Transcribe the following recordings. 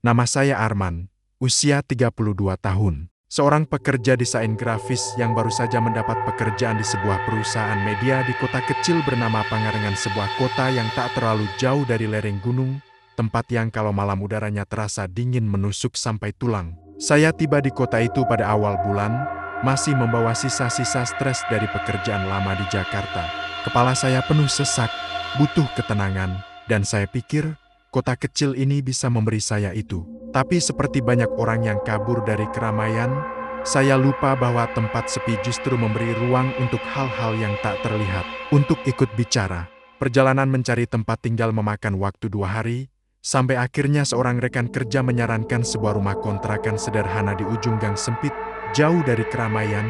Nama saya Arman, usia 32 tahun. Seorang pekerja desain grafis yang baru saja mendapat pekerjaan di sebuah perusahaan media di kota kecil bernama Pangalengan, sebuah kota yang tak terlalu jauh dari lereng gunung, tempat yang kalau malam udaranya terasa dingin menusuk sampai tulang. Saya tiba di kota itu pada awal bulan, masih membawa sisa-sisa stres dari pekerjaan lama di Jakarta. Kepala saya penuh sesak, butuh ketenangan, dan saya pikir kota kecil ini bisa memberi saya itu. Tapi seperti banyak orang yang kabur dari keramaian, saya lupa bahwa tempat sepi justru memberi ruang untuk hal-hal yang tak terlihat. Untuk ikut bicara, perjalanan mencari tempat tinggal memakan waktu 2 hari, sampai akhirnya seorang rekan kerja menyarankan sebuah rumah kontrakan sederhana di ujung gang sempit, jauh dari keramaian,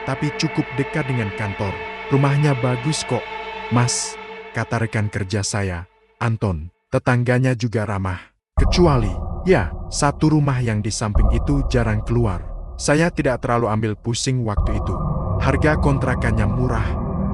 tapi cukup dekat dengan kantor. Rumahnya bagus kok, Mas, kata rekan kerja saya, Anton. Tetangganya juga ramah. Kecuali, ya, satu rumah yang di samping itu jarang keluar. Saya tidak terlalu ambil pusing waktu itu. Harga kontrakannya murah,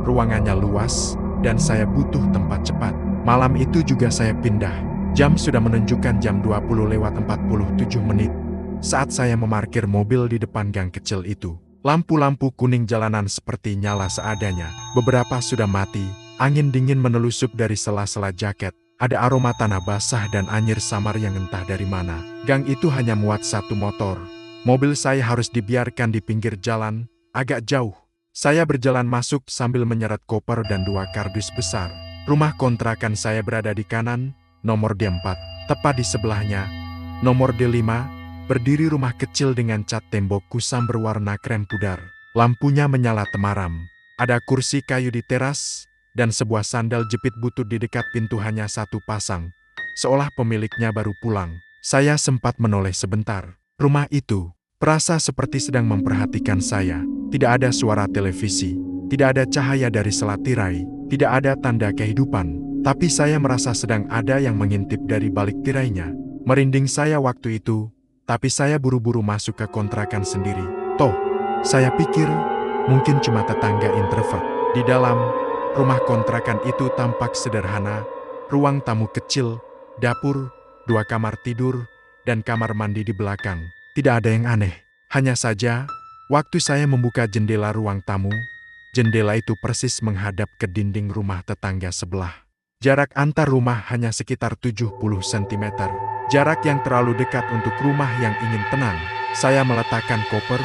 ruangannya luas, dan saya butuh tempat cepat. Malam itu juga saya pindah. Jam sudah menunjukkan jam 20:47 saat saya memarkir mobil di depan gang kecil itu. Lampu-lampu kuning jalanan seperti nyala seadanya. Beberapa sudah mati, angin dingin menelusup dari sela-sela jaket. Ada aroma tanah basah dan anyir samar yang entah dari mana. Gang itu hanya muat satu motor. Mobil saya harus dibiarkan di pinggir jalan, agak jauh. Saya berjalan masuk sambil menyeret koper dan 2 kardus besar. Rumah kontrakan saya berada di kanan, nomor D4. Tepat di sebelahnya, nomor D5, berdiri rumah kecil dengan cat tembok kusam berwarna krem pudar. Lampunya menyala temaram. Ada kursi kayu di teras, dan sebuah sandal jepit butut di dekat pintu hanya satu pasang, seolah pemiliknya baru pulang. Saya sempat menoleh sebentar. Rumah itu, perasa seperti sedang memperhatikan saya. Tidak ada suara televisi, tidak ada cahaya dari selat tirai, tidak ada tanda kehidupan. Tapi saya merasa sedang ada yang mengintip dari balik tirainya. Merinding saya waktu itu, tapi saya buru-buru masuk ke kontrakan sendiri. Toh, saya pikir, mungkin cuma tetangga introvert. Di dalam rumah kontrakan itu tampak sederhana, ruang tamu kecil, dapur, 2 kamar tidur, dan kamar mandi di belakang. Tidak ada yang aneh. Hanya saja, waktu saya membuka jendela ruang tamu, jendela itu persis menghadap ke dinding rumah tetangga sebelah. Jarak antar rumah hanya sekitar 70 cm. Jarak yang terlalu dekat untuk rumah yang ingin tenang. Saya meletakkan koper,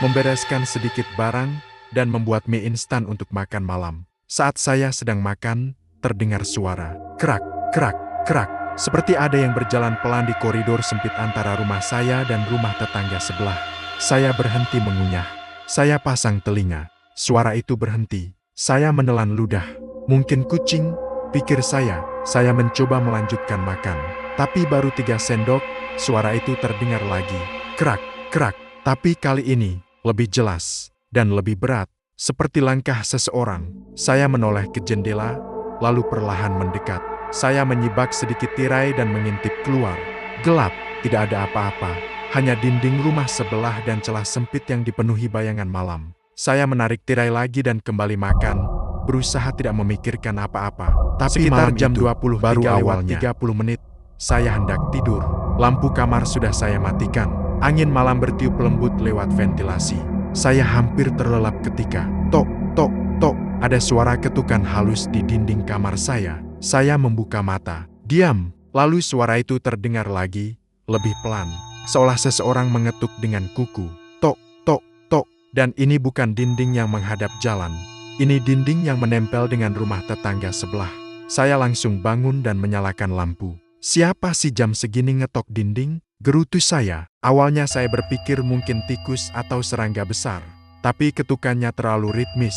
membereskan sedikit barang, dan membuat mie instan untuk makan malam. Saat saya sedang makan, terdengar suara kerak, kerak, kerak. Seperti ada yang berjalan pelan di koridor sempit antara rumah saya dan rumah tetangga sebelah. Saya berhenti mengunyah. Saya pasang telinga. Suara itu berhenti. Saya menelan ludah. Mungkin kucing, pikir saya. Saya mencoba melanjutkan makan. Tapi baru 3 sendok, suara itu terdengar lagi. Kerak, kerak. Tapi kali ini, lebih jelas, dan lebih berat. Seperti langkah seseorang, saya menoleh ke jendela, lalu perlahan mendekat. Saya menyibak sedikit tirai dan mengintip keluar. Gelap, tidak ada apa-apa. Hanya dinding rumah sebelah dan celah sempit yang dipenuhi bayangan malam. Saya menarik tirai lagi dan kembali makan, berusaha tidak memikirkan apa-apa. Tapi sekitar jam 20 baru awalnya 30 saya hendak tidur. Lampu kamar sudah saya matikan. Angin malam bertiup lembut lewat ventilasi. Saya hampir terlelap ketika tok, tok, tok, ada suara ketukan halus di dinding kamar saya. Saya membuka mata. Diam. Lalu suara itu terdengar lagi, lebih pelan. Seolah seseorang mengetuk dengan kuku. Tok, tok, tok. Dan ini bukan dinding yang menghadap jalan. Ini dinding yang menempel dengan rumah tetangga sebelah. Saya langsung bangun dan menyalakan lampu. Siapa sih jam segini ngetok dinding? Gerutu saya. Awalnya saya berpikir mungkin tikus atau serangga besar. Tapi ketukannya terlalu ritmis,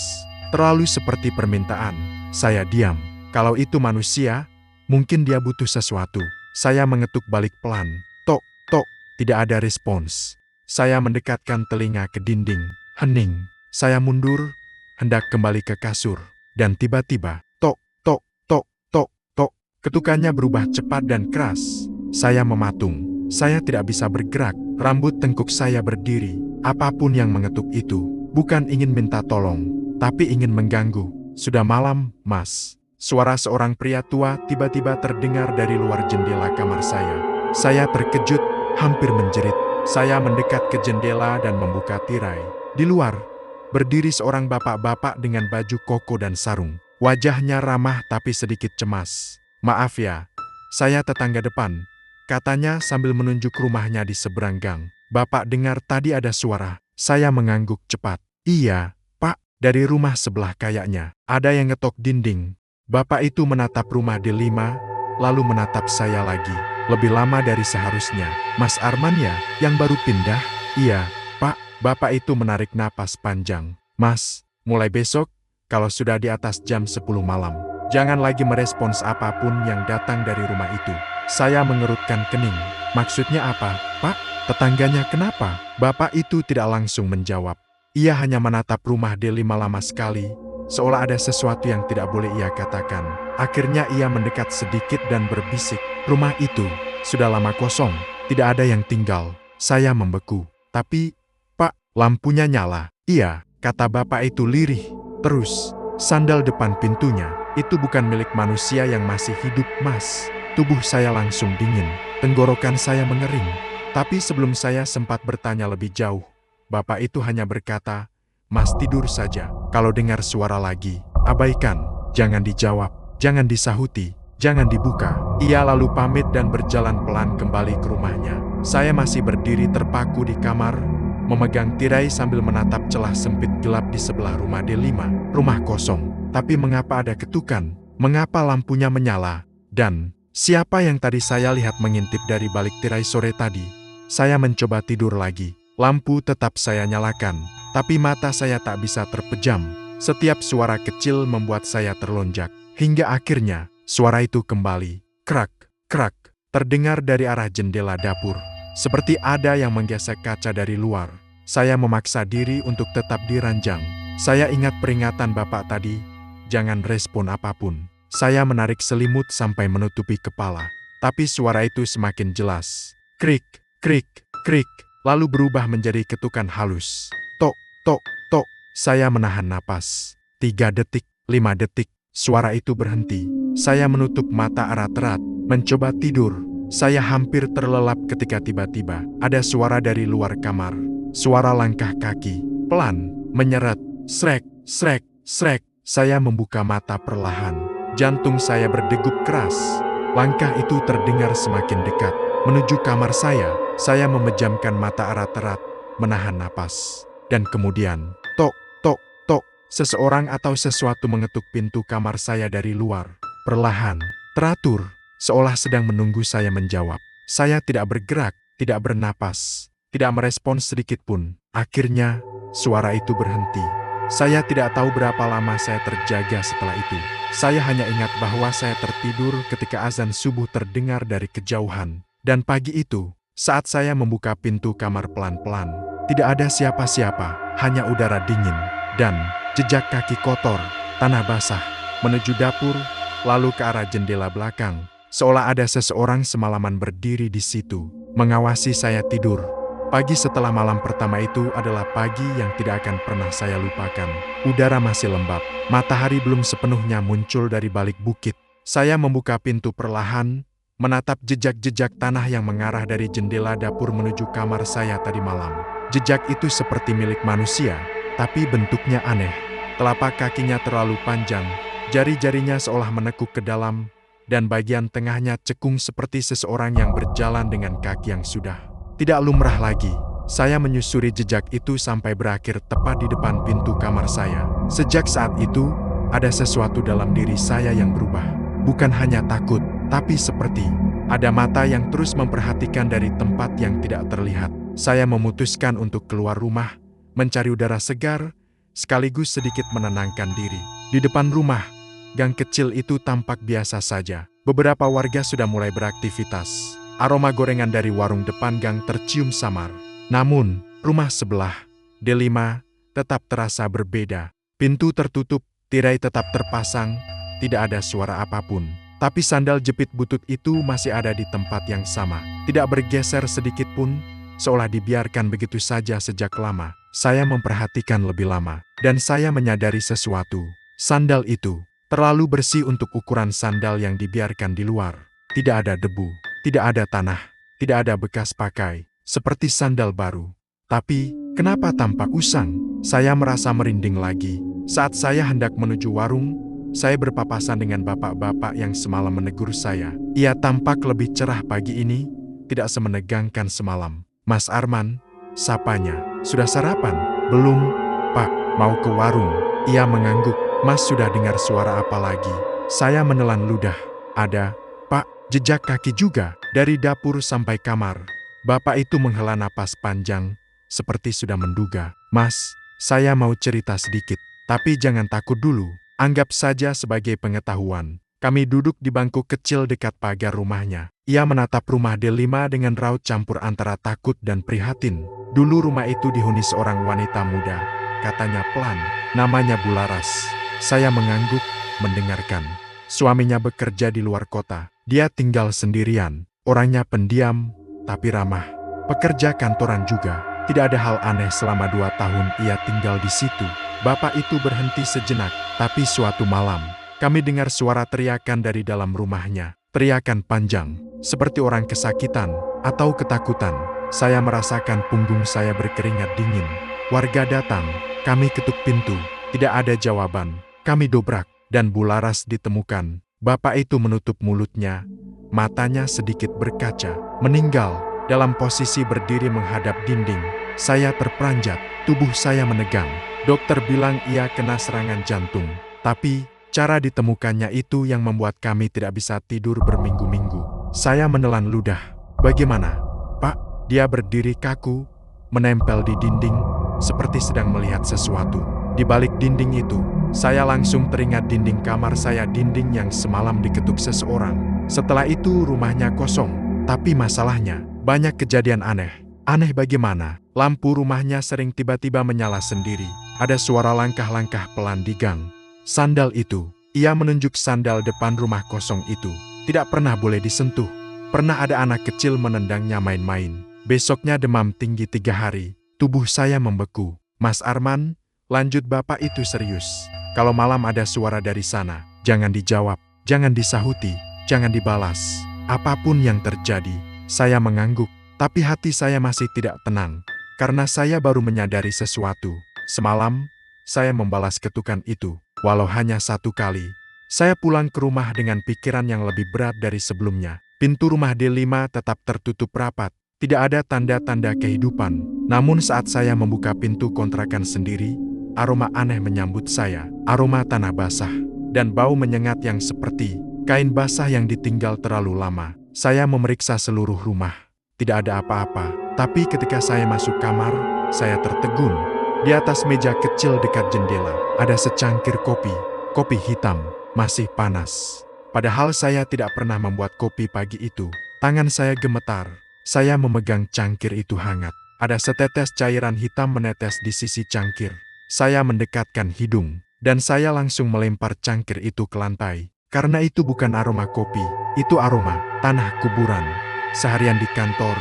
terlalu seperti permintaan. Saya diam. Kalau itu manusia, mungkin dia butuh sesuatu. Saya mengetuk balik pelan. Tok, tok. Tidak ada respons. Saya mendekatkan telinga ke dinding. Hening. Saya mundur, hendak kembali ke kasur. Dan tiba-tiba, tok, tok, tok, tok, tok. Ketukannya berubah cepat dan keras. Saya mematung. Saya tidak bisa bergerak, rambut tengkuk saya berdiri. Apapun yang mengetuk itu, bukan ingin minta tolong, tapi ingin mengganggu. Sudah malam, Mas. Suara seorang pria tua tiba-tiba terdengar dari luar jendela kamar saya. Saya terkejut, hampir menjerit. Saya mendekat ke jendela dan membuka tirai. Di luar, berdiri seorang bapak-bapak dengan baju koko dan sarung. Wajahnya ramah tapi sedikit cemas. "Maaf ya, saya tetangga depan," katanya sambil menunjuk rumahnya di seberang gang. "Bapak dengar tadi ada suara?" Saya mengangguk cepat. "Iya, Pak, dari rumah sebelah kayaknya. Ada yang ngetok dinding." Bapak itu menatap rumah D5, lalu menatap saya lagi. "Lebih lama dari seharusnya. Mas Arman ya, yang baru pindah?" "Iya, Pak." Bapak itu menarik napas panjang. "Mas, mulai besok, kalau sudah di atas jam 10 malam, jangan lagi merespons apapun yang datang dari rumah itu." Saya mengerutkan kening. "Maksudnya apa, Pak? Tetangganya kenapa?" Bapak itu tidak langsung menjawab. Ia hanya menatap rumah D5 lama sekali, seolah ada sesuatu yang tidak boleh ia katakan. Akhirnya ia mendekat sedikit dan berbisik, "Rumah itu sudah lama kosong, tidak ada yang tinggal." Saya membeku. "Tapi, Pak, lampunya nyala." "Iya," kata bapak itu lirih. Terus, "Sandal depan pintunya, itu bukan milik manusia yang masih hidup, Mas." Tubuh saya langsung dingin, tenggorokan saya mengering. Tapi sebelum saya sempat bertanya lebih jauh, bapak itu hanya berkata, "Mas tidur saja, kalau dengar suara lagi, abaikan, jangan dijawab, jangan disahuti, jangan dibuka." Ia lalu pamit dan berjalan pelan kembali ke rumahnya. Saya masih berdiri terpaku di kamar, memegang tirai sambil menatap celah sempit gelap di sebelah rumah D5. Rumah kosong, tapi mengapa ada ketukan? Mengapa lampunya menyala? Dan siapa yang tadi saya lihat mengintip dari balik tirai sore tadi? Saya mencoba tidur lagi. Lampu tetap saya nyalakan, tapi mata saya tak bisa terpejam. Setiap suara kecil membuat saya terlonjak. Hingga akhirnya, suara itu kembali. Krak, krak, terdengar dari arah jendela dapur. Seperti ada yang menggesek kaca dari luar. Saya memaksa diri untuk tetap di ranjang. Saya ingat peringatan bapak tadi, jangan respon apapun. Saya menarik selimut sampai menutupi kepala. Tapi suara itu semakin jelas. Krik, krik, krik, lalu berubah menjadi ketukan halus. Tok, tok, tok. Saya menahan napas. 3 detik, 5 detik, suara itu berhenti. Saya menutup mata erat-erat, mencoba tidur. Saya hampir terlelap ketika tiba-tiba ada suara dari luar kamar. Suara langkah kaki, pelan, menyeret, srek, srek, srek. Saya membuka mata perlahan. Jantung saya berdegup keras. Langkah itu terdengar semakin dekat, menuju kamar saya. Saya memejamkan mata erat-erat, menahan napas. Dan kemudian, tok, tok, tok, seseorang atau sesuatu mengetuk pintu kamar saya dari luar. Perlahan, teratur, seolah sedang menunggu saya menjawab. Saya tidak bergerak, tidak bernapas, tidak merespons sedikit pun. Akhirnya, suara itu berhenti. Saya tidak tahu berapa lama saya terjaga setelah itu. Saya hanya ingat bahwa saya tertidur ketika azan subuh terdengar dari kejauhan. Dan pagi itu, saat saya membuka pintu kamar pelan-pelan, tidak ada siapa-siapa, hanya udara dingin, dan jejak kaki kotor, tanah basah, menuju dapur, lalu ke arah jendela belakang, seolah ada seseorang semalaman berdiri di situ, mengawasi saya tidur. Pagi setelah malam pertama itu adalah pagi yang tidak akan pernah saya lupakan. Udara masih lembab, matahari belum sepenuhnya muncul dari balik bukit. Saya membuka pintu perlahan, menatap jejak-jejak tanah yang mengarah dari jendela dapur menuju kamar saya tadi malam. Jejak itu seperti milik manusia, tapi bentuknya aneh. Telapak kakinya terlalu panjang, jari-jarinya seolah menekuk ke dalam, dan bagian tengahnya cekung seperti seseorang yang berjalan dengan kaki yang sudah tidak lumrah lagi. Saya menyusuri jejak itu sampai berakhir tepat di depan pintu kamar saya. Sejak saat itu, ada sesuatu dalam diri saya yang berubah. Bukan hanya takut, tapi seperti ada mata yang terus memperhatikan dari tempat yang tidak terlihat. Saya memutuskan untuk keluar rumah, mencari udara segar, sekaligus sedikit menenangkan diri. Di depan rumah, gang kecil itu tampak biasa saja. Beberapa warga sudah mulai beraktivitas. Aroma gorengan dari warung depan gang tercium samar. Namun, rumah sebelah, D5, tetap terasa berbeda. Pintu tertutup, tirai tetap terpasang, tidak ada suara apapun. Tapi sandal jepit butut itu masih ada di tempat yang sama. Tidak bergeser sedikit pun, seolah dibiarkan begitu saja sejak lama. Saya memperhatikan lebih lama, dan saya menyadari sesuatu. Sandal itu terlalu bersih untuk ukuran sandal yang dibiarkan di luar. Tidak ada debu, tidak ada tanah, tidak ada bekas pakai, seperti sandal baru. Tapi, kenapa tampak usang? Saya merasa merinding lagi. Saat saya hendak menuju warung, saya berpapasan dengan bapak-bapak yang semalam menegur saya. Ia tampak lebih cerah pagi ini, tidak semenegangkan semalam. Mas Arman, sapanya. Sudah sarapan? Belum, Pak. Mau ke warung? Ia mengangguk. Mas sudah dengar suara apa lagi? Saya menelan ludah. Ada, Pak, jejak kaki juga, dari dapur sampai kamar. Bapak itu menghela napas panjang, seperti sudah menduga. Mas, saya mau cerita sedikit, tapi jangan takut dulu. Anggap saja sebagai pengetahuan. Kami duduk di bangku kecil dekat pagar rumahnya. Ia menatap rumah D5 dengan raut campur antara takut dan prihatin. Dulu rumah itu dihuni seorang wanita muda. Katanya pelan, namanya Bularas. Saya mengangguk, mendengarkan. Suaminya bekerja di luar kota. Dia tinggal sendirian. Orangnya pendiam, tapi ramah. Pekerja kantoran juga. Tidak ada hal aneh selama 2 tahun ia tinggal di situ. Bapak itu berhenti sejenak, tapi suatu malam, kami dengar suara teriakan dari dalam rumahnya. Teriakan panjang, seperti orang kesakitan atau ketakutan. Saya merasakan punggung saya berkeringat dingin. Warga datang, kami ketuk pintu. Tidak ada jawaban. Kami dobrak, dan Bularas ditemukan. Bapak itu menutup mulutnya. Matanya sedikit berkaca. Meninggal, dalam posisi berdiri menghadap dinding. Saya terperanjat, tubuh saya menegang. Dokter bilang ia kena serangan jantung. Tapi, cara ditemukannya itu yang membuat kami tidak bisa tidur berminggu-minggu. Saya menelan ludah. Bagaimana, Pak? Dia berdiri kaku, menempel di dinding, seperti sedang melihat sesuatu. Di balik dinding itu, saya langsung teringat dinding kamar saya, dinding yang semalam diketuk seseorang. Setelah itu rumahnya kosong. Tapi masalahnya, banyak kejadian aneh. Aneh bagaimana? Lampu rumahnya sering tiba-tiba menyala sendiri. Ada suara langkah-langkah pelan di gang. Sandal itu, ia menunjuk sandal depan rumah kosong itu. Tidak pernah boleh disentuh. Pernah ada anak kecil menendangnya main-main. Besoknya demam tinggi 3 hari. Tubuh saya membeku. Mas Arman, lanjut bapak itu serius. Kalau malam ada suara dari sana, jangan dijawab, jangan disahuti, jangan dibalas. Apapun yang terjadi, saya mengangguk. Tapi hati saya masih tidak tenang, karena saya baru menyadari sesuatu. Semalam, saya membalas ketukan itu, walau hanya 1 kali. Saya pulang ke rumah dengan pikiran yang lebih berat dari sebelumnya. Pintu rumah D5 tetap tertutup rapat, tidak ada tanda-tanda kehidupan. Namun saat saya membuka pintu kontrakan sendiri, aroma aneh menyambut saya. Aroma tanah basah, dan bau menyengat yang seperti kain basah yang ditinggal terlalu lama. Saya memeriksa seluruh rumah. Tidak ada apa-apa, tapi ketika saya masuk kamar, saya tertegun. Di atas meja kecil dekat jendela, ada secangkir kopi. Kopi hitam, masih panas. Padahal saya tidak pernah membuat kopi pagi itu. Tangan saya gemetar. Saya memegang cangkir itu hangat. Ada setetes cairan hitam menetes di sisi cangkir. Saya mendekatkan hidung, dan saya langsung melempar cangkir itu ke lantai. Karena itu bukan aroma kopi, itu aroma tanah kuburan. Seharian di kantor,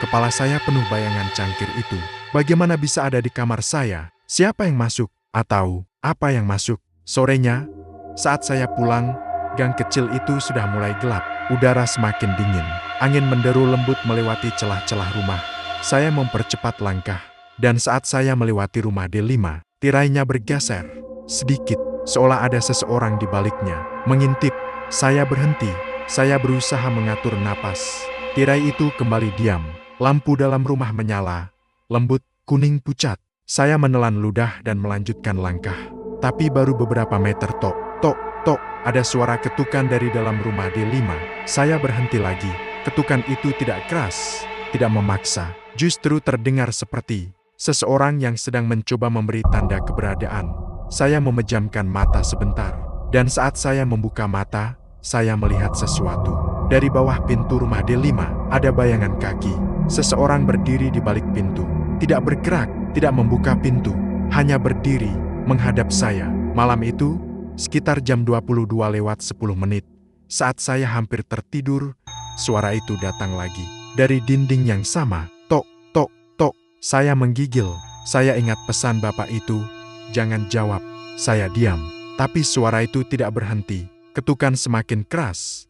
kepala saya penuh bayangan cangkir itu. Bagaimana bisa ada di kamar saya? Siapa yang masuk? Atau apa yang masuk? Sorenya, saat saya pulang, gang kecil itu sudah mulai gelap. Udara semakin dingin. Angin menderu lembut melewati celah-celah rumah. Saya mempercepat langkah. Dan saat saya melewati rumah D5, tirainya bergeser. Sedikit, seolah ada seseorang di baliknya. Mengintip, saya berhenti. Saya berusaha mengatur napas. Tirai itu kembali diam. Lampu dalam rumah menyala. Lembut, kuning pucat. Saya menelan ludah dan melanjutkan langkah. Tapi baru beberapa meter tok, tok, tok. Ada suara ketukan dari dalam rumah D5. Saya berhenti lagi. Ketukan itu tidak keras, tidak memaksa. Justru terdengar seperti seseorang yang sedang mencoba memberi tanda keberadaan. Saya memejamkan mata sebentar. Dan saat saya membuka mata, saya melihat sesuatu. Dari bawah pintu rumah D5, ada bayangan kaki. Seseorang berdiri di balik pintu. Tidak bergerak, tidak membuka pintu. Hanya berdiri, menghadap saya. Malam itu, sekitar jam 22:10, saat saya hampir tertidur, suara itu datang lagi. Dari dinding yang sama, tok, tok, tok. Saya menggigil. Saya ingat pesan bapak itu, jangan jawab. Saya diam. Tapi suara itu tidak berhenti. Ketukan semakin keras.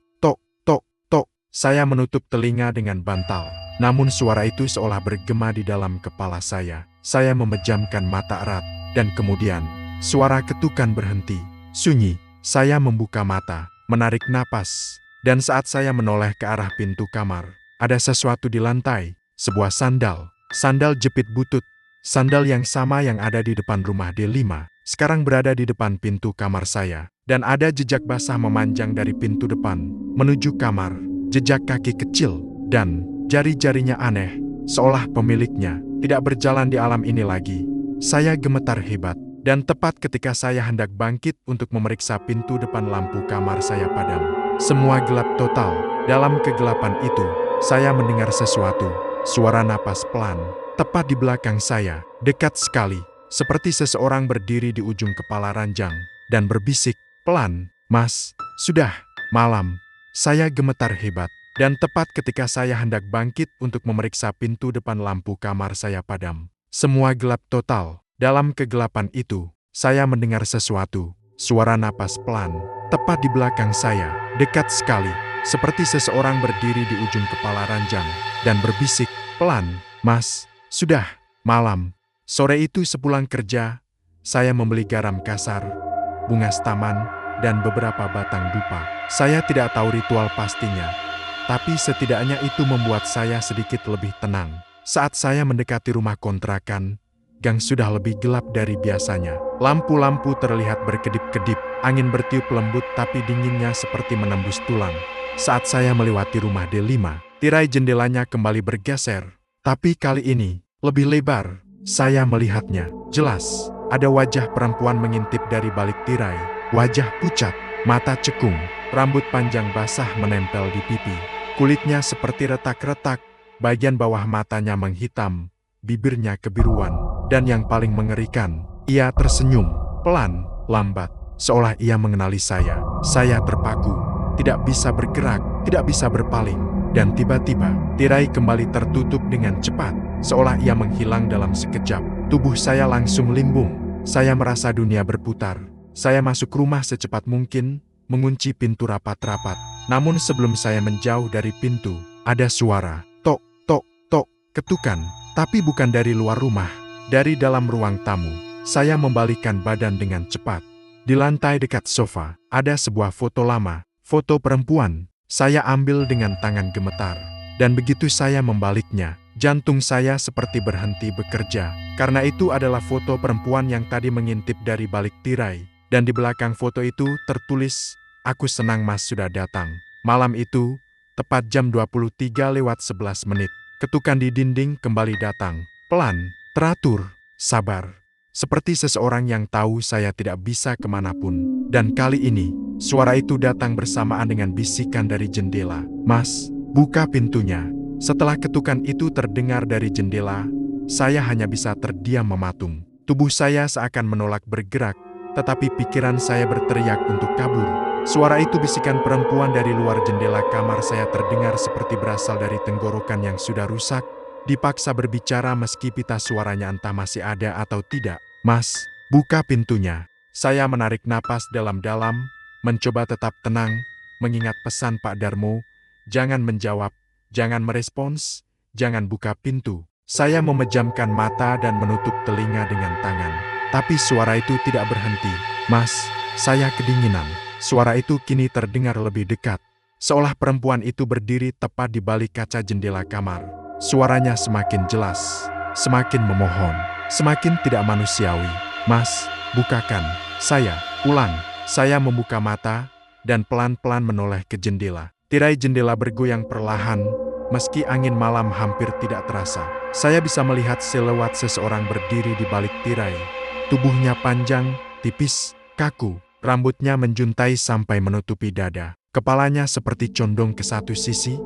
Saya menutup telinga dengan bantal. Namun suara itu seolah bergema di dalam kepala saya. Saya memejamkan mata erat. Dan kemudian, suara ketukan berhenti. Sunyi. Saya membuka mata, menarik napas. Dan saat saya menoleh ke arah pintu kamar, ada sesuatu di lantai. Sebuah sandal. Sandal jepit butut. Sandal yang sama yang ada di depan rumah D5. Sekarang berada di depan pintu kamar saya. Dan ada jejak basah memanjang dari pintu depan menuju kamar. Jejak kaki kecil dan jari-jarinya aneh, seolah pemiliknya tidak berjalan di alam ini lagi. Saya gemetar hebat, dan tepat ketika saya hendak bangkit untuk memeriksa pintu depan, lampu kamar saya padam. Semua gelap total. Dalam kegelapan itu, saya mendengar sesuatu, suara napas pelan, tepat di belakang saya, dekat sekali, seperti seseorang berdiri di ujung kepala ranjang, dan berbisik, pelan, "Mas, sudah malam." Saya gemetar hebat, dan tepat ketika saya hendak bangkit untuk memeriksa pintu depan, lampu kamar saya padam. Semua gelap total. Dalam kegelapan itu, saya mendengar sesuatu, suara napas pelan, tepat di belakang saya, dekat sekali, seperti seseorang berdiri di ujung kepala ranjang, dan berbisik, pelan, "Mas, sudah malam." Sore itu sepulang kerja, saya membeli garam kasar, bunga staman, dan beberapa batang dupa. Saya tidak tahu ritual pastinya, tapi setidaknya itu membuat saya sedikit lebih tenang. Saat saya mendekati rumah kontrakan, gang sudah lebih gelap dari biasanya. Lampu-lampu terlihat berkedip-kedip, angin bertiup lembut tapi dinginnya seperti menembus tulang. Saat saya melewati rumah D5, tirai jendelanya kembali bergeser, tapi kali ini lebih lebar. Saya melihatnya jelas. Ada wajah perempuan mengintip dari balik tirai. Wajah pucat, mata cekung, rambut panjang basah menempel di pipi. Kulitnya seperti retak-retak, bagian bawah matanya menghitam, bibirnya kebiruan, dan yang paling mengerikan, ia tersenyum, pelan, lambat, seolah ia mengenali saya. Saya terpaku, tidak bisa bergerak, tidak bisa berpaling, dan tiba-tiba, tirai kembali tertutup dengan cepat, seolah ia menghilang dalam sekejap. Tubuh saya langsung limbung, saya merasa dunia berputar. Saya masuk rumah secepat mungkin, mengunci pintu rapat-rapat. Namun sebelum saya menjauh dari pintu, ada suara, tok, tok, tok, ketukan. Tapi bukan dari luar rumah, dari dalam ruang tamu. Saya membalikkan badan dengan cepat. Di lantai dekat sofa, ada sebuah foto lama, foto perempuan. Saya ambil dengan tangan gemetar. Dan begitu saya membaliknya, jantung saya seperti berhenti bekerja. Karena itu adalah foto perempuan yang tadi mengintip dari balik tirai. Dan di belakang foto itu tertulis, "Aku senang Mas sudah datang." Malam itu, tepat jam 23:11, ketukan di dinding kembali datang. Pelan, teratur, sabar. Seperti seseorang yang tahu saya tidak bisa kemanapun. Dan kali ini, suara itu datang bersamaan dengan bisikan dari jendela. "Mas, buka pintunya." Setelah ketukan itu terdengar dari jendela, saya hanya bisa terdiam mematung. Tubuh saya seakan menolak bergerak, tetapi pikiran saya berteriak untuk kabur. Suara itu, bisikan perempuan dari luar jendela kamar saya, terdengar seperti berasal dari tenggorokan yang sudah rusak, dipaksa berbicara meski pita suaranya entah masih ada atau tidak. "Mas, buka pintunya." Saya menarik napas dalam-dalam, mencoba tetap tenang, mengingat pesan Pak Darmo, jangan menjawab, jangan merespons, jangan buka pintu. Saya memejamkan mata dan menutup telinga dengan tangan. Tapi suara itu tidak berhenti. "Mas, saya kedinginan." Suara itu kini terdengar lebih dekat, seolah perempuan itu berdiri tepat di balik kaca jendela kamar. Suaranya semakin jelas, semakin memohon, semakin tidak manusiawi. "Mas, bukakan." Saya ulang. Saya membuka mata, dan pelan-pelan menoleh ke jendela. Tirai jendela bergoyang perlahan, meski angin malam hampir tidak terasa. Saya bisa melihat sileuet seseorang berdiri di balik tirai. Tubuhnya panjang, tipis, kaku, rambutnya menjuntai sampai menutupi dada. Kepalanya seperti condong ke satu sisi,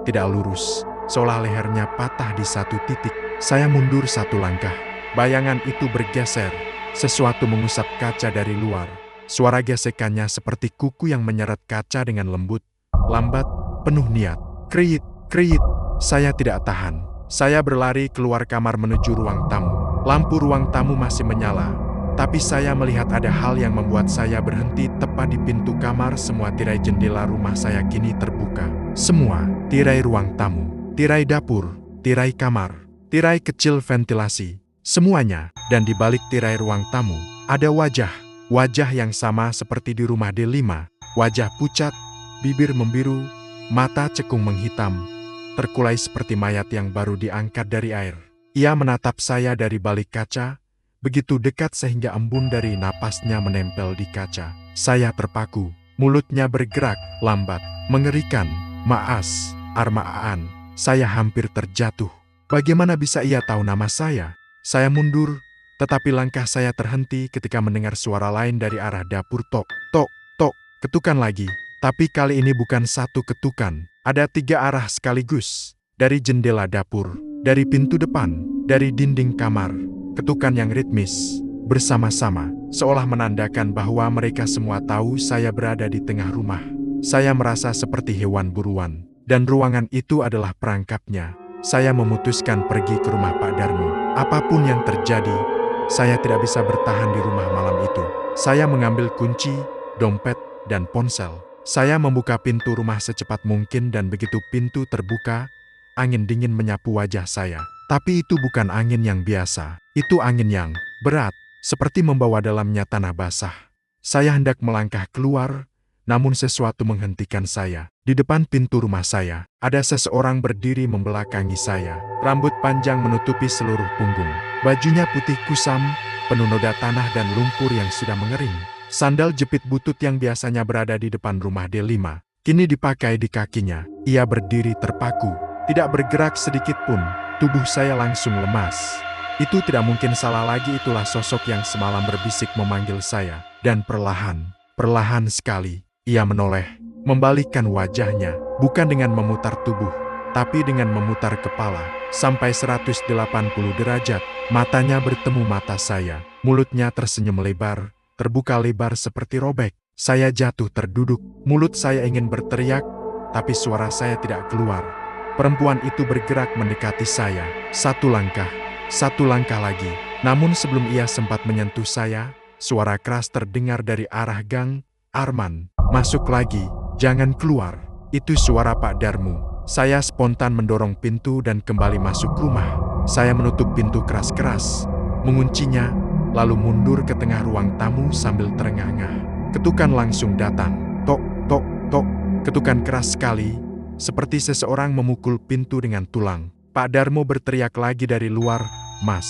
tidak lurus, seolah lehernya patah di satu titik. Saya mundur satu langkah. Bayangan itu bergeser, sesuatu mengusap kaca dari luar. Suara gesekannya seperti kuku yang menyeret kaca dengan lembut, lambat, penuh niat. Kriit, kriit. Saya tidak tahan. Saya berlari keluar kamar menuju ruang tamu. Lampu ruang tamu masih menyala, tapi saya melihat ada hal yang membuat saya berhenti tepat di pintu kamar. Semua tirai jendela rumah saya kini terbuka. Semua, tirai ruang tamu, tirai dapur, tirai kamar, tirai kecil ventilasi, semuanya. Dan di balik tirai ruang tamu, ada wajah. Wajah yang sama seperti di rumah D5. Wajah pucat, bibir membiru, mata cekung menghitam, terkulai seperti mayat yang baru diangkat dari air. Ia menatap saya dari balik kaca, begitu dekat sehingga embun dari napasnya menempel di kaca. Saya terpaku, mulutnya bergerak, lambat, mengerikan. Maas, Armaan, saya hampir terjatuh. Bagaimana bisa ia tahu nama saya? Saya mundur, tetapi langkah saya terhenti ketika mendengar suara lain dari arah dapur. Tok, tok, tok, ketukan lagi. Tapi kali ini bukan satu ketukan, ada 3 arah sekaligus. Dari jendela dapur, dari pintu depan, dari dinding kamar. Ketukan yang ritmis, bersama-sama, seolah menandakan bahwa mereka semua tahu saya berada di tengah rumah. Saya merasa seperti hewan buruan, dan ruangan itu adalah perangkapnya. Saya memutuskan pergi ke rumah Pak Darmo. Apapun yang terjadi, saya tidak bisa bertahan di rumah malam itu. Saya mengambil kunci, dompet, dan ponsel. Saya membuka pintu rumah secepat mungkin dan begitu pintu terbuka, angin dingin menyapu wajah saya. Tapi itu bukan angin yang biasa. Itu angin yang berat, seperti membawa dalamnya tanah basah. Saya hendak melangkah keluar, namun sesuatu menghentikan saya. Di depan pintu rumah saya, ada seseorang berdiri membelakangi saya. Rambut panjang menutupi seluruh punggung. Bajunya putih kusam, penuh noda tanah dan lumpur yang sudah mengering. Sandal jepit butut yang biasanya berada di depan rumah D5, kini dipakai di kakinya. Ia berdiri terpaku, tidak bergerak sedikit pun. Tubuh saya langsung lemas. Itu tidak mungkin salah lagi, itulah sosok yang semalam berbisik memanggil saya. Dan perlahan sekali, ia menoleh, membalikkan wajahnya, bukan dengan memutar tubuh, tapi dengan memutar kepala, sampai 180 derajat. Matanya bertemu mata saya, mulutnya tersenyum lebar, terbuka lebar seperti robek. Saya jatuh terduduk, mulut saya ingin berteriak, tapi suara saya tidak keluar. Perempuan itu bergerak mendekati saya, satu langkah lagi. Namun sebelum ia sempat menyentuh saya, suara keras terdengar dari arah gang. Arman, masuk lagi, jangan keluar. Itu suara Pak Darmo. Saya spontan mendorong pintu dan kembali masuk rumah. Saya menutup pintu keras-keras, menguncinya, lalu mundur ke tengah ruang tamu sambil terengah-engah. Ketukan langsung datang. Tok, tok, tok. Ketukan keras sekali, seperti seseorang memukul pintu dengan tulang. Pak Darmo berteriak lagi dari luar, "Mas,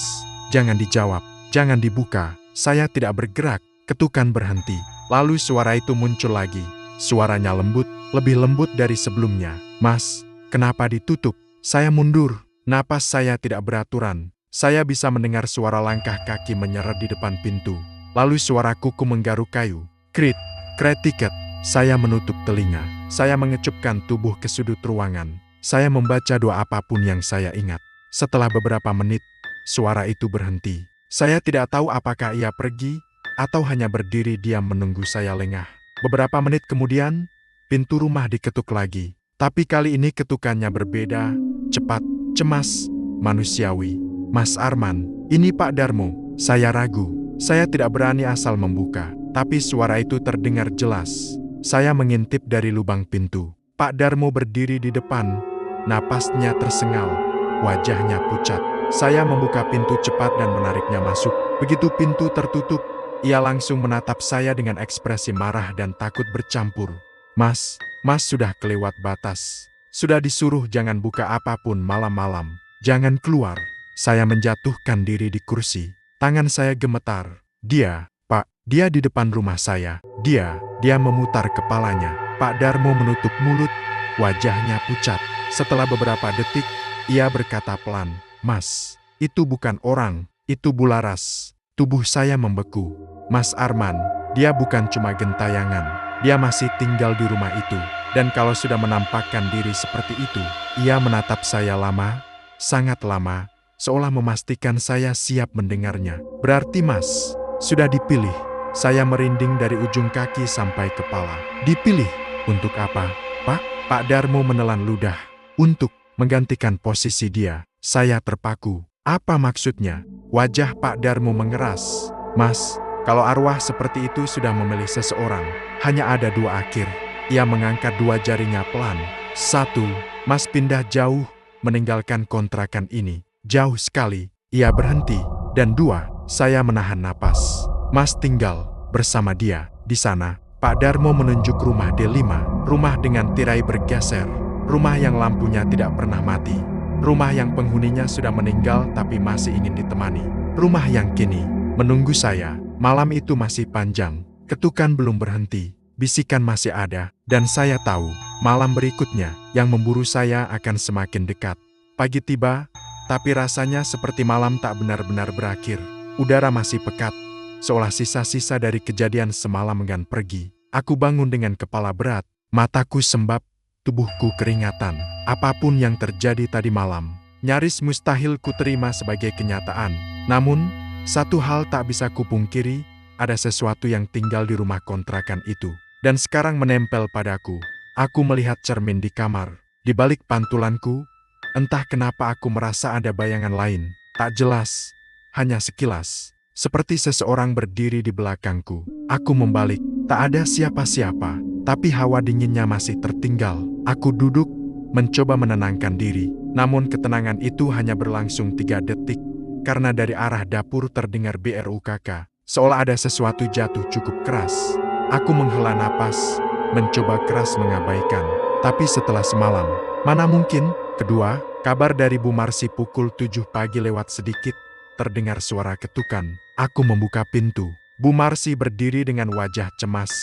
jangan dijawab, jangan dibuka." Saya tidak bergerak. Ketukan berhenti. Lalu suara itu muncul lagi. Suaranya lembut, lebih lembut dari sebelumnya. "Mas, kenapa ditutup?" Saya mundur. Napas saya tidak beraturan. Saya bisa mendengar suara langkah kaki menyeret di depan pintu. Lalu suara kuku menggaruk kayu. Krit, kretiket. Saya menutup telinga. Saya mengecupkan tubuh ke sudut ruangan. Saya membaca doa apapun yang saya ingat. Setelah beberapa menit, suara itu berhenti. Saya tidak tahu apakah ia pergi, atau hanya berdiri diam menunggu saya lengah. Beberapa menit kemudian, pintu rumah diketuk lagi. Tapi kali ini ketukannya berbeda, cepat, cemas, manusiawi. "Mas Arman, ini Pak Darmo." Saya ragu. Saya tidak berani asal membuka. Tapi suara itu terdengar jelas. Saya mengintip dari lubang pintu. Pak Darmo berdiri di depan. Napasnya tersengal. Wajahnya pucat. Saya membuka pintu cepat dan menariknya masuk. Begitu pintu tertutup, ia langsung menatap saya dengan ekspresi marah dan takut bercampur. Mas sudah kelewat batas. Sudah disuruh jangan buka apapun malam-malam. Jangan keluar." Saya menjatuhkan diri di kursi. Tangan saya gemetar. "Dia, Pak, dia di depan rumah saya. Dia memutar kepalanya." Pak Darmo menutup mulut. Wajahnya pucat. Setelah beberapa detik, ia berkata pelan, "Mas, itu bukan orang, itu Bularas." Tubuh saya membeku. "Mas Arman, dia bukan cuma gentayangan. Dia masih tinggal di rumah itu. Dan kalau sudah menampakkan diri seperti itu," ia menatap saya lama, sangat lama, seolah memastikan saya siap mendengarnya. "Berarti Mas sudah dipilih." Saya merinding dari ujung kaki sampai kepala. "Dipilih? Untuk apa, Pak?" Pak Darmo menelan ludah. "Untuk menggantikan posisi dia." Saya terpaku. Apa maksudnya? Wajah Pak Darmo mengeras. "Mas, kalau arwah seperti itu sudah memilih seseorang, hanya ada 2 akhir." Ia mengangkat 2 jarinya pelan. 1. Mas pindah jauh, meninggalkan kontrakan ini. Jauh sekali. Ia berhenti. Dan 2. Saya menahan napas. Mas tinggal bersama dia. Di sana, Pak Darmo menunjuk rumah D5. Rumah dengan tirai bergeser. Rumah yang lampunya tidak pernah mati. Rumah yang penghuninya sudah meninggal tapi masih ingin ditemani. Rumah yang kini menunggu saya. Malam itu masih panjang. Ketukan belum berhenti. Bisikan masih ada. Dan saya tahu, malam berikutnya yang memburu saya akan semakin dekat. Pagi tiba, tapi rasanya seperti malam tak benar-benar berakhir. Udara masih pekat, seolah sisa-sisa dari kejadian semalam enggan pergi. Aku bangun dengan kepala berat, mataku sembab, tubuhku keringatan. Apapun yang terjadi tadi malam, nyaris mustahil kuterima sebagai kenyataan. Namun, satu hal tak bisa kupungkiri, ada sesuatu yang tinggal di rumah kontrakan itu. Dan sekarang menempel padaku. Aku melihat cermin di kamar. Di balik pantulanku, entah kenapa aku merasa ada bayangan lain. Tak jelas, hanya sekilas. Seperti seseorang berdiri di belakangku. Aku membalik, tak ada siapa-siapa. Tapi hawa dinginnya masih tertinggal. Aku duduk, mencoba menenangkan diri. Namun ketenangan itu hanya berlangsung 3 detik. Karena dari arah dapur terdengar BRUKK. Seolah ada sesuatu jatuh cukup keras. Aku menghela napas, mencoba keras mengabaikan. Tapi setelah semalam, mana mungkin? Kedua, kabar dari Bu Marsi pukul 7 pagi lewat sedikit, terdengar suara ketukan. Aku membuka pintu. Bu Marsi berdiri dengan wajah cemas,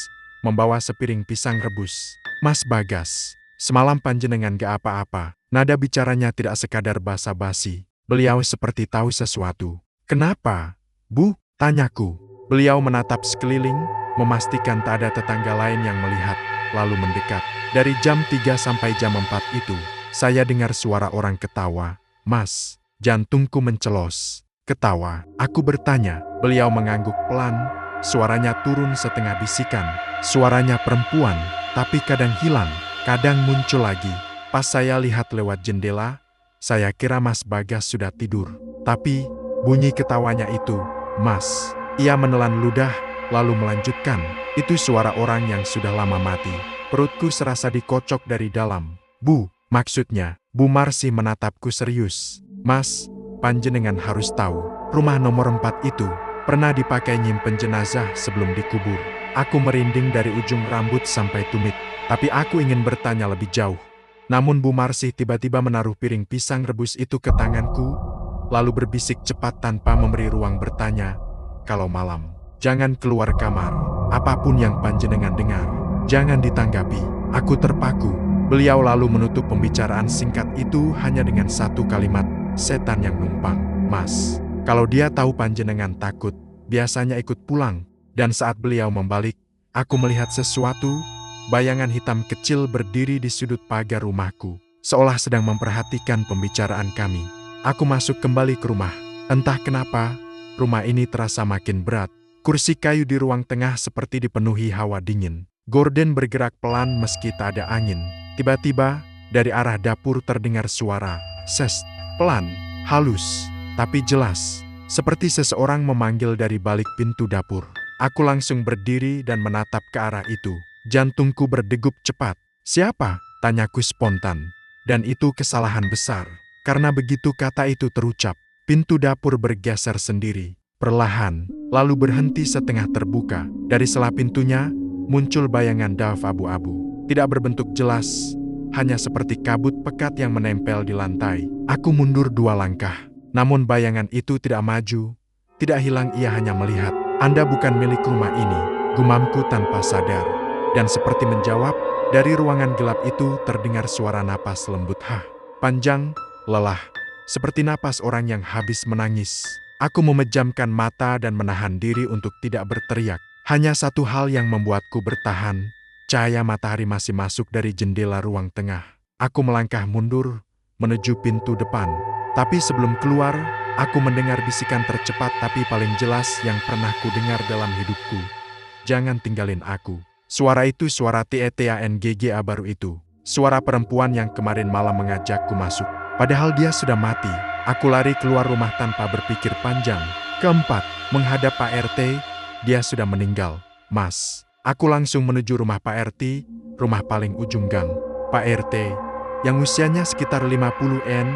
membawa sepiring pisang rebus. Mas Bagas, semalam panjenengan gak apa-apa. Nada bicaranya tidak sekadar basa-basi. Beliau seperti tahu sesuatu. Kenapa, Bu? Tanyaku. Beliau menatap sekeliling, memastikan tak ada tetangga lain yang melihat, lalu mendekat. Dari jam 3 sampai jam 4 itu, saya dengar suara orang ketawa. Mas, jantungku mencelos. Ketawa. Aku bertanya. Beliau mengangguk pelan, suaranya turun setengah bisikan. Suaranya perempuan, tapi kadang hilang, kadang muncul lagi. Pas saya lihat lewat jendela, saya kira Mas Bagas sudah tidur. Tapi, bunyi ketawanya itu, Mas. Ia menelan ludah, lalu melanjutkan, itu suara orang yang sudah lama mati. Perutku serasa dikocok dari dalam. Bu, maksudnya, Bu Marsi menatapku serius. Mas, panjenengan harus tahu, rumah nomor 4 itu pernah dipakai nyimpen jenazah sebelum dikubur. Aku merinding dari ujung rambut sampai tumit, tapi aku ingin bertanya lebih jauh. Namun Bu Marsi tiba-tiba menaruh piring pisang rebus itu ke tanganku, lalu berbisik cepat tanpa memberi ruang bertanya, kalau malam, jangan keluar kamar. Apapun yang panjenengan dengar, jangan ditanggapi. Aku terpaku. Beliau lalu menutup pembicaraan singkat itu hanya dengan satu kalimat, setan yang numpang. Mas, kalau dia tahu panjenengan takut, biasanya ikut pulang. Dan saat beliau membalik, aku melihat sesuatu, bayangan hitam kecil berdiri di sudut pagar rumahku, seolah sedang memperhatikan pembicaraan kami. Aku masuk kembali ke rumah. Entah kenapa, rumah ini terasa makin berat. Kursi kayu di ruang tengah seperti dipenuhi hawa dingin. Gorden bergerak pelan meski tak ada angin. Tiba-tiba, dari arah dapur terdengar suara, ses, pelan, halus, tapi jelas. Seperti seseorang memanggil dari balik pintu dapur. Aku langsung berdiri dan menatap ke arah itu. Jantungku berdegup cepat. Siapa? Tanyaku spontan. Dan itu kesalahan besar. Karena begitu kata itu terucap, pintu dapur bergeser sendiri. Perlahan, lalu berhenti setengah terbuka. Dari sela pintunya, muncul bayangan daf abu-abu. Tidak berbentuk jelas, hanya seperti kabut pekat yang menempel di lantai. Aku mundur 2 langkah. Namun bayangan itu tidak maju, tidak hilang, ia hanya melihat. Anda bukan milik rumah ini, gumamku tanpa sadar. Dan seperti menjawab, dari ruangan gelap itu terdengar suara napas lembut panjang, lelah, seperti napas orang yang habis menangis. Aku memejamkan mata dan menahan diri untuk tidak berteriak. Hanya satu hal yang membuatku bertahan, cahaya matahari masih masuk dari jendela ruang tengah. Aku melangkah mundur, menuju pintu depan. Tapi sebelum keluar, aku mendengar bisikan tercepat tapi paling jelas yang pernah kudengar dalam hidupku. Jangan tinggalin aku. Suara itu suara TETANGGA baru itu. Suara perempuan yang kemarin malam mengajakku masuk. Padahal dia sudah mati. Aku lari keluar rumah tanpa berpikir panjang. Keempat, menghadap Pak RT, dia sudah meninggal. Mas, aku langsung menuju rumah Pak RT, rumah paling ujung gang. Pak RT, yang usianya sekitar 50-an,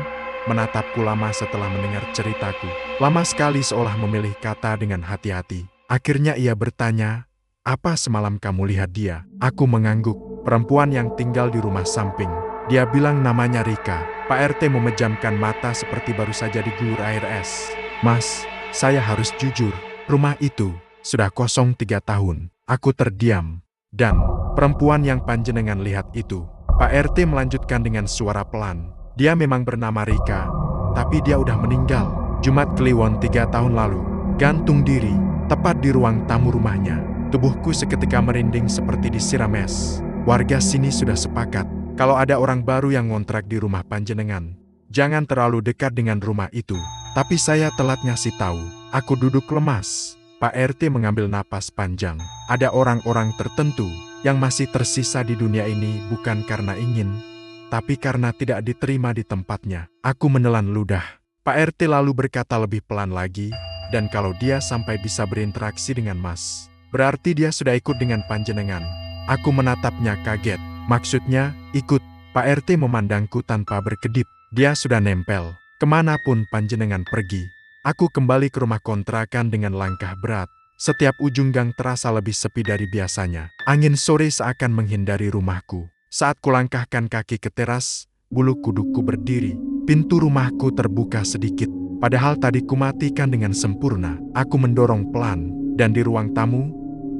menatapku lama setelah mendengar ceritaku. Lama sekali seolah memilih kata dengan hati-hati. Akhirnya ia bertanya, "Apa semalam kamu lihat dia?" Aku mengangguk. "Perempuan yang tinggal di rumah samping. Dia bilang namanya Rika." Pak RT memejamkan mata seperti baru saja diguyur air es. "Mas, saya harus jujur. Rumah itu sudah kosong 3 tahun." Aku terdiam. "Dan perempuan yang panjenengan lihat itu?" Pak RT melanjutkan dengan suara pelan. "Dia memang bernama Rika, tapi dia udah meninggal. Jumat Kliwon 3 tahun lalu. Gantung diri, tepat di ruang tamu rumahnya." Tubuhku seketika merinding seperti disiram es. "Warga sini sudah sepakat, kalau ada orang baru yang ngontrak di rumah panjenengan, jangan terlalu dekat dengan rumah itu." Tapi saya telat ngasih tahu. Aku duduk lemas. Pak RT mengambil napas panjang. "Ada orang-orang tertentu yang masih tersisa di dunia ini bukan karena ingin, tapi karena tidak diterima di tempatnya." Aku menelan ludah. Pak RT lalu berkata lebih pelan lagi, "Dan kalau dia sampai bisa berinteraksi dengan Mas, berarti dia sudah ikut dengan panjenengan." Aku menatapnya kaget. "Maksudnya, ikut?" Pak RT memandangku tanpa berkedip. "Dia sudah nempel. Kemanapun panjenengan pergi." Aku kembali ke rumah kontrakan dengan langkah berat. Setiap ujung gang terasa lebih sepi dari biasanya. Angin sore seakan menghindari rumahku. Saat kulangkahkan kaki ke teras, bulu kudukku berdiri. Pintu rumahku terbuka sedikit. Padahal tadi kumatikan dengan sempurna. Aku mendorong pelan, dan di ruang tamu,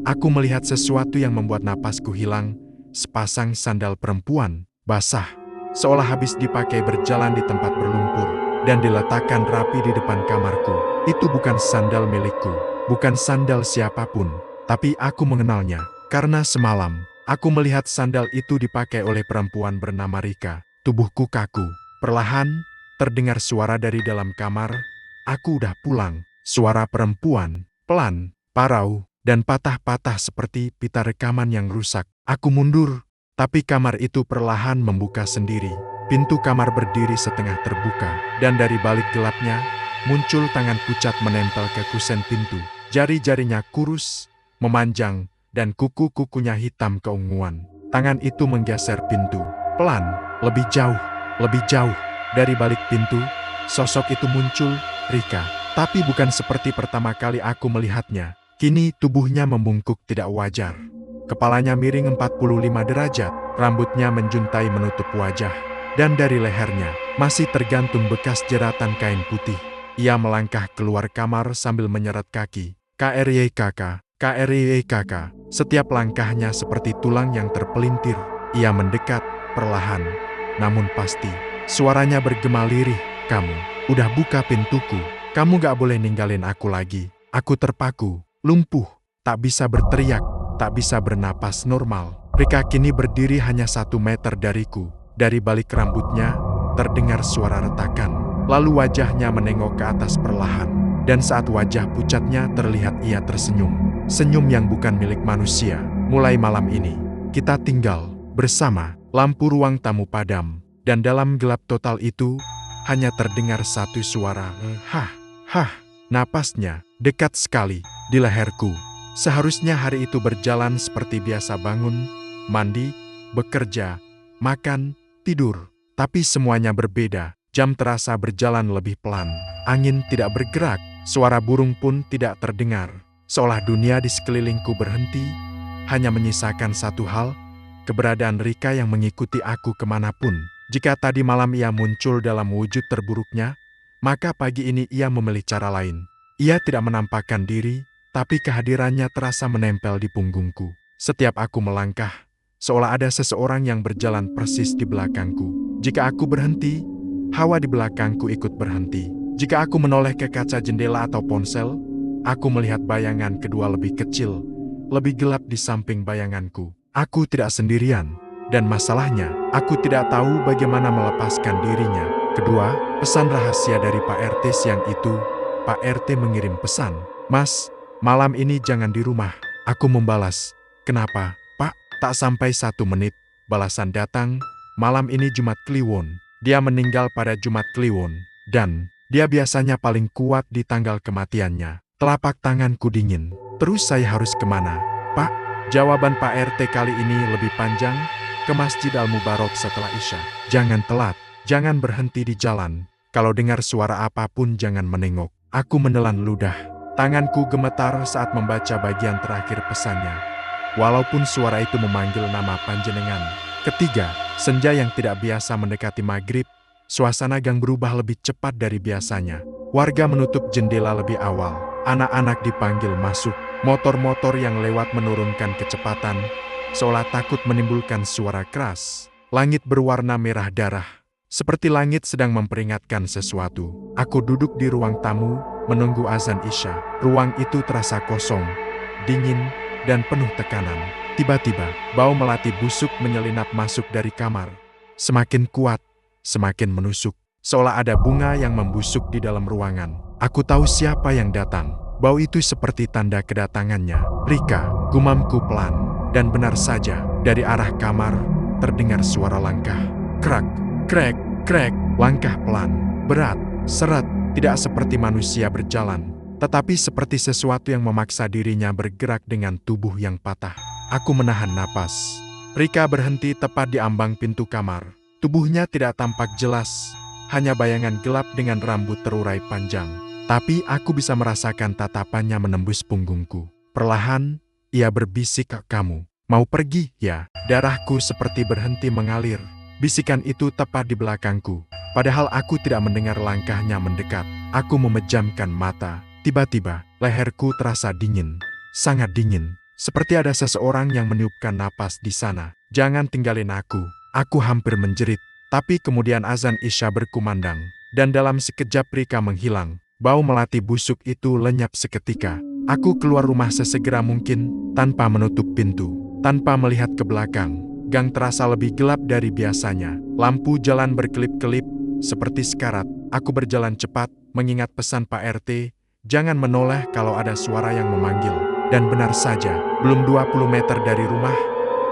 aku melihat sesuatu yang membuat napasku hilang. Sepasang sandal perempuan, basah, seolah habis dipakai berjalan di tempat berlumpur, dan diletakkan rapi di depan kamarku. Itu bukan sandal milikku, bukan sandal siapapun, tapi aku mengenalnya. Karena semalam, aku melihat sandal itu dipakai oleh perempuan bernama Rika. Tubuhku kaku. Perlahan, terdengar suara dari dalam kamar. "Aku udah pulang." Suara perempuan, pelan, parau, dan patah-patah seperti pita rekaman yang rusak. Aku mundur, tapi kamar itu perlahan membuka sendiri. Pintu kamar berdiri setengah terbuka, dan dari balik gelapnya, muncul tangan pucat menempel ke kusen pintu. Jari-jarinya kurus, memanjang, dan kuku-kukunya hitam keunguan. Tangan itu menggeser pintu. Pelan, lebih jauh, lebih jauh. Dari balik pintu, sosok itu muncul, Rika. Tapi bukan seperti pertama kali aku melihatnya. Kini tubuhnya membungkuk tidak wajar. Kepalanya miring 45 derajat, rambutnya menjuntai menutup wajah. Dan dari lehernya, masih tergantung bekas jeratan kain putih. Ia melangkah keluar kamar sambil menyeret kaki. "KRYKK, KRYKK." Setiap langkahnya seperti tulang yang terpelintir. Ia mendekat, perlahan, namun pasti. Suaranya bergema lirih, "Kamu udah buka pintuku. Kamu gak boleh ninggalin aku lagi." Aku terpaku, lumpuh, tak bisa berteriak, tak bisa bernapas normal. Rika kini berdiri hanya 1 meter dariku. Dari balik rambutnya, terdengar suara retakan. Lalu wajahnya menengok ke atas perlahan. Dan saat wajah pucatnya terlihat, ia tersenyum. Senyum yang bukan milik manusia. "Mulai malam ini, kita tinggal bersama." Lampu ruang tamu padam. Dan dalam gelap total itu, hanya terdengar satu suara, "Hah, hah." Napasnya dekat sekali di leherku. Seharusnya hari itu berjalan seperti biasa, bangun, mandi, bekerja, makan, tidur. Tapi semuanya berbeda. Jam terasa berjalan lebih pelan. Angin tidak bergerak. Suara burung pun tidak terdengar. Seolah dunia di sekelilingku berhenti. Hanya menyisakan satu hal, keberadaan Rika yang mengikuti aku kemanapun. Jika tadi malam ia muncul dalam wujud terburuknya, maka pagi ini ia memilih cara lain. Ia tidak menampakkan diri, tapi kehadirannya terasa menempel di punggungku. Setiap aku melangkah, seolah ada seseorang yang berjalan persis di belakangku. Jika aku berhenti, hawa di belakangku ikut berhenti. Jika aku menoleh ke kaca jendela atau ponsel, aku melihat bayangan kedua lebih kecil, lebih gelap di samping bayanganku. Aku tidak sendirian, dan masalahnya, aku tidak tahu bagaimana melepaskan dirinya. Kedua, pesan rahasia dari Pak RT siang itu. Pak RT mengirim pesan, "Mas, malam ini jangan di rumah." Aku membalas, "Kenapa, Pak?" Tak sampai 1 menit, balasan datang, "Malam ini Jumat Kliwon. Dia meninggal pada Jumat Kliwon. Dan dia biasanya paling kuat di tanggal kematiannya." Telapak tanganku dingin. Terus saya harus kemana, Pak? Jawaban Pak RT kali ini lebih panjang, ke Masjid Al-Mubarak setelah Isya. Jangan telat, jangan berhenti di jalan. Kalau dengar suara apapun jangan menengok. Aku menelan ludah. Tanganku gemetar saat membaca bagian terakhir pesannya. Walaupun suara itu memanggil nama panjenengan. Ketiga, senja yang tidak biasa mendekati maghrib. Suasana gang berubah lebih cepat dari biasanya. Warga menutup jendela lebih awal. Anak-anak dipanggil masuk. Motor-motor yang lewat menurunkan kecepatan, seolah takut menimbulkan suara keras. Langit berwarna merah darah, seperti langit sedang memperingatkan sesuatu. Aku duduk di ruang tamu, menunggu azan Isya. Ruang itu terasa kosong, dingin, dan penuh tekanan. Tiba-tiba, bau melati busuk menyelinap masuk dari kamar. Semakin kuat, semakin menusuk, seolah ada bunga yang membusuk di dalam ruangan. Aku tahu siapa yang datang. Bau itu seperti tanda kedatangannya. Rika, gumamku pelan. Dan benar saja, dari arah kamar, terdengar suara langkah. Krak, krek, krek, langkah pelan, berat, seret, tidak seperti manusia berjalan, tetapi seperti sesuatu yang memaksa dirinya bergerak dengan tubuh yang patah. Aku menahan napas. Rika berhenti tepat di ambang pintu kamar. Tubuhnya tidak tampak jelas, hanya bayangan gelap dengan rambut terurai panjang. Tapi aku bisa merasakan tatapannya menembus punggungku. Perlahan, ia berbisik, "Kamu mau pergi, ya?" Darahku seperti berhenti mengalir. Bisikan itu tepat di belakangku. Padahal aku tidak mendengar langkahnya mendekat. Aku memejamkan mata. Tiba-tiba, leherku terasa dingin. Sangat dingin. Seperti ada seseorang yang meniupkan napas di sana. "Jangan tinggalin aku." Aku hampir menjerit. Tapi kemudian azan Isya berkumandang. Dan dalam sekejap Rika menghilang. Bau melati busuk itu lenyap seketika. Aku keluar rumah sesegera mungkin, tanpa menutup pintu, tanpa melihat ke belakang. Gang terasa lebih gelap dari biasanya. Lampu jalan berkelip-kelip, seperti sekarat. Aku berjalan cepat, mengingat pesan Pak RT, jangan menoleh kalau ada suara yang memanggil. Dan benar saja, belum 20 meter dari rumah,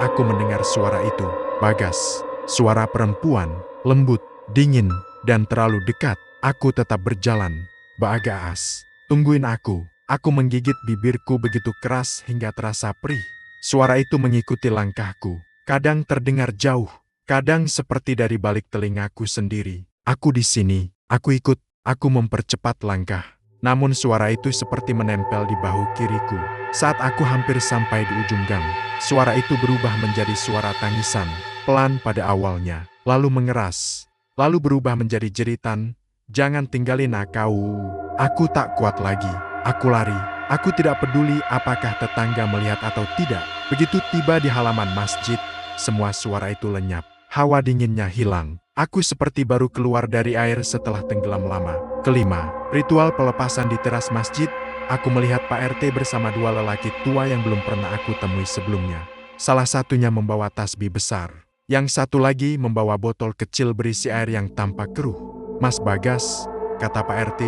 aku mendengar suara itu. Bagas, suara perempuan, lembut, dingin, dan terlalu dekat. Aku tetap berjalan. "Bagas, tungguin aku." Aku menggigit bibirku begitu keras hingga terasa perih. Suara itu mengikuti langkahku. Kadang terdengar jauh, kadang seperti dari balik telingaku sendiri. "Aku di sini." Aku ikut, aku mempercepat langkah. Namun suara itu seperti menempel di bahu kiriku. Saat aku hampir sampai di ujung gang, suara itu berubah menjadi suara tangisan. Pelan pada awalnya, lalu mengeras, lalu berubah menjadi jeritan. "Jangan tinggalin aku." Aku tak kuat lagi. Aku lari. Aku tidak peduli apakah tetangga melihat atau tidak. Begitu tiba di halaman masjid, semua suara itu lenyap. Hawa dinginnya hilang. Aku seperti baru keluar dari air setelah tenggelam lama. Kelima, ritual pelepasan di teras masjid. Aku melihat Pak RT bersama dua lelaki tua yang belum pernah aku temui sebelumnya. Salah satunya membawa tasbih besar. Yang satu lagi membawa botol kecil berisi air yang tampak keruh. "Mas Bagas," kata Pak RT,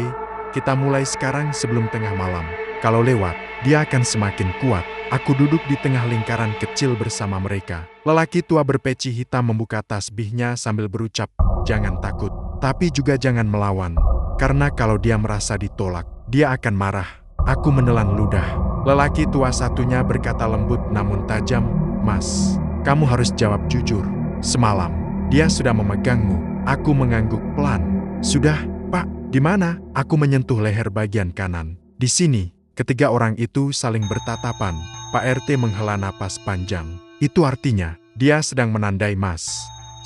"kita mulai sekarang sebelum tengah malam. Kalau lewat, dia akan semakin kuat." Aku duduk di tengah lingkaran kecil bersama mereka. Lelaki tua berpeci hitam membuka tasbihnya sambil berucap, "Jangan takut, tapi juga jangan melawan. Karena kalau dia merasa ditolak, dia akan marah." Aku menelan ludah. Lelaki tua satunya berkata lembut namun tajam, "Mas, kamu harus jawab jujur. Semalam, dia sudah memegangmu." Aku mengangguk pelan. "Sudah, Pak." "Di mana?" Aku menyentuh leher bagian kanan. "Di sini." Ketiga orang itu saling bertatapan. Pak RT menghela napas panjang. Itu artinya, dia sedang menandai Mas.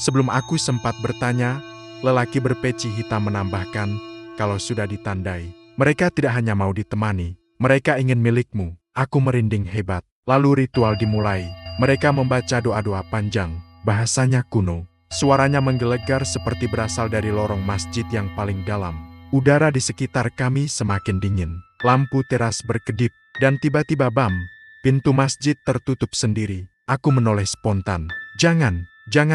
Sebelum aku sempat bertanya, lelaki berpeci hitam menambahkan, "Kalau sudah ditandai, mereka tidak hanya mau ditemani, mereka ingin milikmu." Aku merinding hebat. Lalu ritual dimulai. Mereka membaca doa-doa panjang. Bahasanya kuno. Suaranya menggelegar seperti berasal dari lorong masjid yang paling dalam. Udara di sekitar kami semakin dingin. Lampu teras berkedip, dan tiba-tiba bam, pintu masjid tertutup sendiri. Aku menoleh spontan. Jangan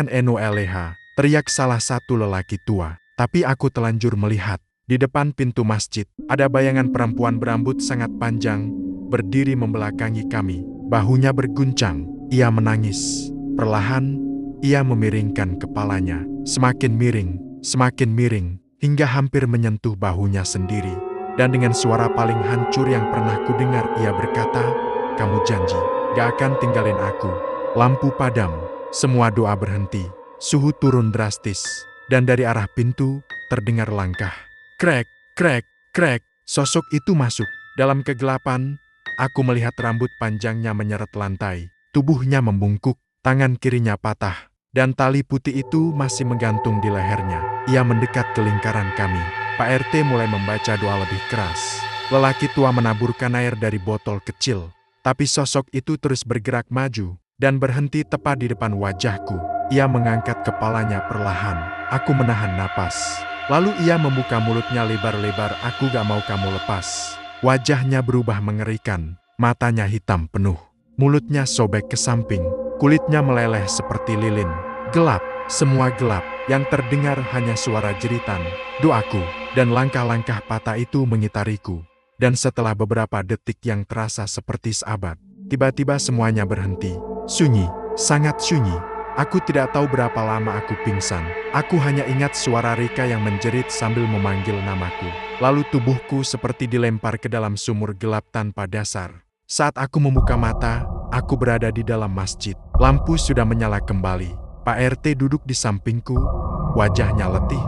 Eno Eleha," teriak salah satu lelaki tua. Tapi aku telanjur melihat. Di depan pintu masjid, ada bayangan perempuan berambut sangat panjang, berdiri membelakangi kami. Bahunya berguncang, ia menangis. Perlahan, ia memiringkan kepalanya. Semakin miring, hingga hampir menyentuh bahunya sendiri. Dan dengan suara paling hancur yang pernah kudengar ia berkata, "Kamu janji, gak akan tinggalin aku." Lampu padam, Semua doa berhenti. Suhu turun drastis. Dan dari arah pintu, terdengar langkah. Krek, krek, krek. Sosok itu masuk. Dalam kegelapan, aku melihat rambut panjangnya menyeret lantai. Tubuhnya membungkuk, tangan kirinya patah. Dan tali putih itu masih menggantung di lehernya. Ia mendekat ke lingkaran kami. Pak RT mulai membaca doa lebih keras. Lelaki tua menaburkan air dari botol kecil. Tapi sosok itu terus bergerak maju dan berhenti tepat di depan wajahku. Ia mengangkat kepalanya perlahan. Aku menahan napas. Lalu ia membuka mulutnya lebar-lebar. Aku gak mau kamu lepas. Wajahnya berubah mengerikan. Matanya hitam penuh. Mulutnya sobek ke samping. Kulitnya meleleh seperti lilin. Gelap. Semua gelap. Yang terdengar hanya suara jeritan, doaku, dan langkah-langkah patah itu mengitariku. Dan setelah beberapa detik yang terasa seperti seabad, tiba-tiba semuanya berhenti. Sunyi, sangat sunyi. Aku tidak tahu berapa lama aku pingsan. Aku hanya ingat suara Rika yang menjerit sambil memanggil namaku. Lalu tubuhku seperti dilempar ke dalam sumur gelap tanpa dasar. Saat aku membuka mata, aku berada di dalam masjid. Lampu sudah menyala kembali. Pak RT duduk di sampingku, wajahnya letih,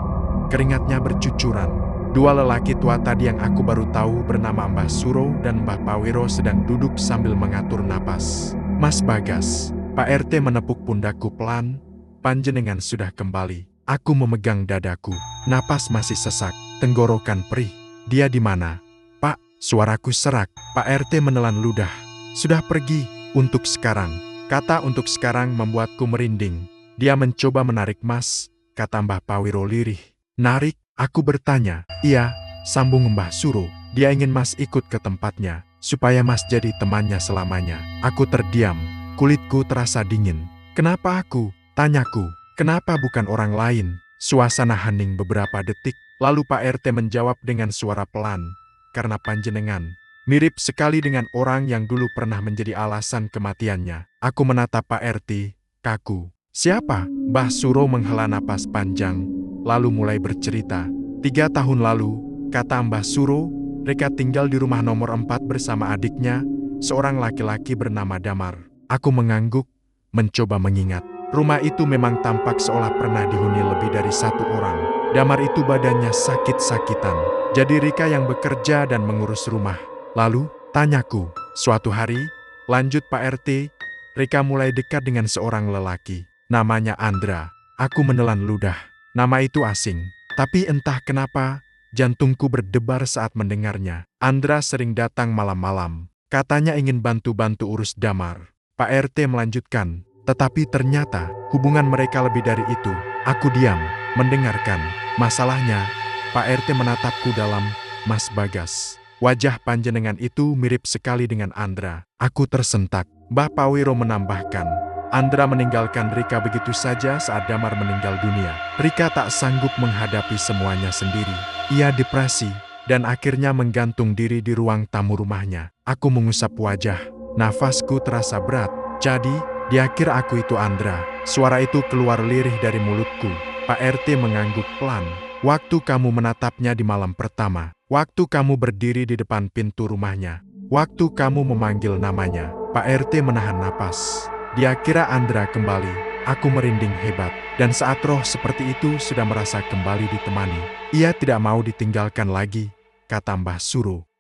keringatnya bercucuran. Dua lelaki tua tadi yang aku baru tahu bernama Mbah Suro dan Mbah Pawiro sedang duduk sambil mengatur napas. Mas Bagas, Pak RT menepuk pundakku pelan, panjenengan sudah kembali. Aku memegang dadaku, napas masih sesak, tenggorokan perih. Dia di mana? Pak, suaraku serak. Pak RT menelan ludah. Sudah pergi, untuk sekarang. Kata untuk sekarang membuatku merinding. Dia mencoba menarik Mas, kata Mbah Pawiro lirih. Narik? Aku bertanya. Iya, sambung Mbah Suro. Dia ingin Mas ikut ke tempatnya, supaya Mas jadi temannya selamanya. Aku terdiam, kulitku terasa dingin. Kenapa aku? Tanyaku. Kenapa bukan orang lain? Suasana hening beberapa detik, lalu Pak RT menjawab dengan suara pelan. Karena panjenengan mirip sekali dengan orang yang dulu pernah menjadi alasan kematiannya. Aku menatap Pak RT, kaku. Siapa? Mbah Suro menghela napas panjang, lalu mulai bercerita. 3 tahun lalu, kata Mbah Suro, Rika tinggal di rumah nomor 4 bersama adiknya, seorang laki-laki bernama Damar. Aku mengangguk, mencoba mengingat. Rumah itu memang tampak seolah pernah dihuni lebih dari 1 orang. Damar itu badannya sakit-sakitan. Jadi Rika yang bekerja dan mengurus rumah. Lalu, tanyaku, suatu hari, lanjut Pak RT, Rika mulai dekat dengan seorang lelaki. Namanya Andra. Aku menelan ludah. Nama itu asing. Tapi entah kenapa, jantungku berdebar saat mendengarnya. Andra sering datang malam-malam. Katanya ingin bantu-bantu urus Damar. Pak RT melanjutkan. Tetapi ternyata, hubungan mereka lebih dari itu. Aku diam, mendengarkan. Masalahnya, Pak RT menatapku dalam, Mas Bagas. Wajah panjenengan itu mirip sekali dengan Andra. Aku tersentak. Mbah Pawiro menambahkan. Andra meninggalkan Rika begitu saja saat Damar meninggal dunia. Rika tak sanggup menghadapi semuanya sendiri. Ia depresi, dan akhirnya menggantung diri di ruang tamu rumahnya. Aku mengusap wajah. Nafasku terasa berat. Jadi, dia kira aku itu Andra. Suara itu keluar lirih dari mulutku. Pak RT mengangguk pelan. Waktu kamu menatapnya di malam pertama. Waktu kamu berdiri di depan pintu rumahnya. Waktu kamu memanggil namanya. Pak RT menahan napas. Dia kira Andra kembali. Aku merinding hebat. Dan saat roh seperti itu sudah merasa kembali ditemani. Ia tidak mau ditinggalkan lagi, kata Mbah Suro.